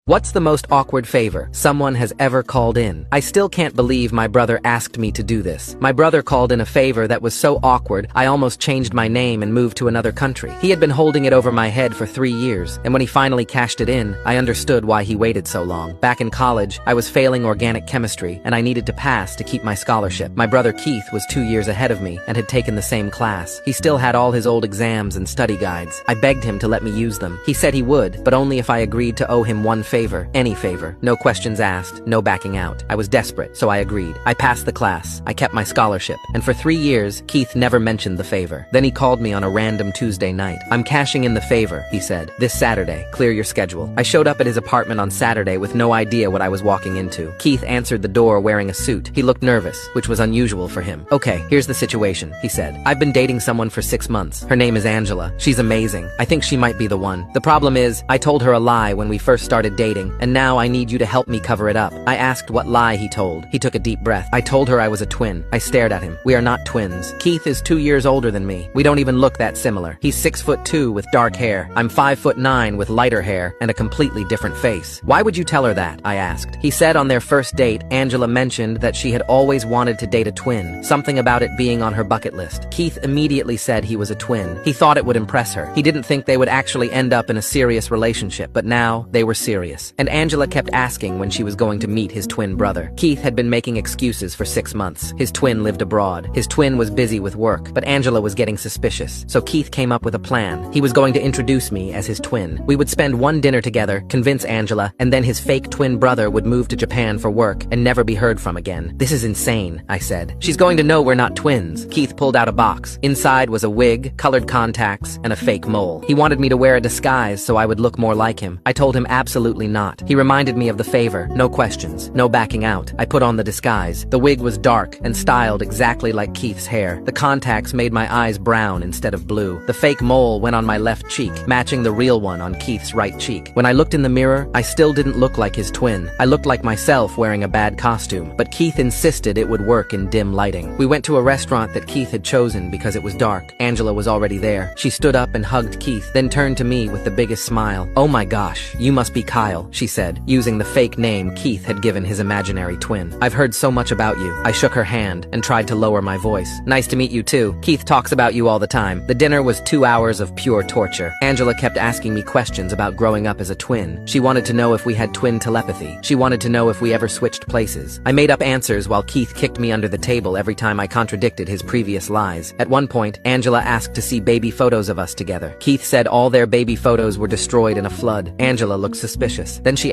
What's the most awkward favor someone has ever called in? I still can't believe my brother asked me to do this. My brother called in a favor that was so awkward, I almost changed my name and moved to another country. He had been holding it over my head for 3 years, and when he finally cashed it in, I understood why he waited so long. Back in college, I was failing organic chemistry, and I needed to pass to keep my scholarship. My brother Keith was 2 years ahead of me and had taken the same class. He still had all his old exams and study guides. I begged him to let me use them. He said he would, but only if I agreed to owe him one favor, any favor. No questions asked, no backing out. I was desperate, so I agreed. I passed the class. I kept my scholarship. And for 3 years, Keith never mentioned the favor. Then he called me on a random Tuesday night. "I'm cashing in the favor," he said. "This Saturday. Clear your schedule." I showed up at his apartment on Saturday with no idea what I was walking into. Keith answered the door wearing a suit. He looked nervous, which was unusual for him. "Okay, here's the situation," he said. "I've been dating someone for 6 months. Her name is Angela. She's amazing. I think she might be the one. The problem is, I told her a lie when we first started dating, and now I need you to help me cover it up." I asked what lie he told. He took a deep breath. "I told her I was a twin." I stared at him. "We are not twins. Keith is 2 years older than me. We don't even look that similar. He's 6'2" with dark hair. I'm 5'9" with lighter hair and a completely different face." "Why would you tell her that?" I asked. He said on their first date, Angela mentioned that she had always wanted to date a twin, something about it being on her bucket list. Keith immediately said he was a twin. He thought it would impress her. He didn't think they would actually end up in a serious relationship, but now they were serious. And Angela kept asking when she was going to meet his twin brother. Keith had been making excuses for 6 months. His twin lived abroad. His twin was busy with work, but Angela was getting suspicious. So Keith came up with a plan. He was going to introduce me as his twin. We would spend one dinner together, convince Angela, and then his fake twin brother would move to Japan for work and never be heard from again. "This is insane," I said. "She's going to know we're not twins." Keith pulled out a box. Inside was a wig, colored contacts, and a fake mole. He wanted me to wear a disguise so I would look more like him. I told him absolutely not. He reminded me of the favor. No questions. No backing out. I put on the disguise. The wig was dark and styled exactly like Keith's hair. The contacts made my eyes brown instead of blue. The fake mole went on my left cheek, matching the real one on Keith's right cheek. When I looked in the mirror, I still didn't look like his twin. I looked like myself wearing a bad costume, but Keith insisted it would work in dim lighting. We went to a restaurant that Keith had chosen because it was dark. Angela was already there. She stood up and hugged Keith, then turned to me with the biggest smile. "Oh my gosh, you must be Kyle," she said, using the fake name Keith had given his imaginary twin. "I've heard so much about you." I shook her hand and tried to lower my voice. "Nice to meet you too. Keith talks about you all the time." The dinner was 2 hours of pure torture. Angela kept asking me questions about growing up as a twin. She wanted to know if we had twin telepathy. She wanted to know if we ever switched places. I made up answers while Keith kicked me under the table every time I contradicted his previous lies. At one point, Angela asked to see baby photos of us together. Keith said all their baby photos were destroyed in a flood. Angela looked suspicious. Then she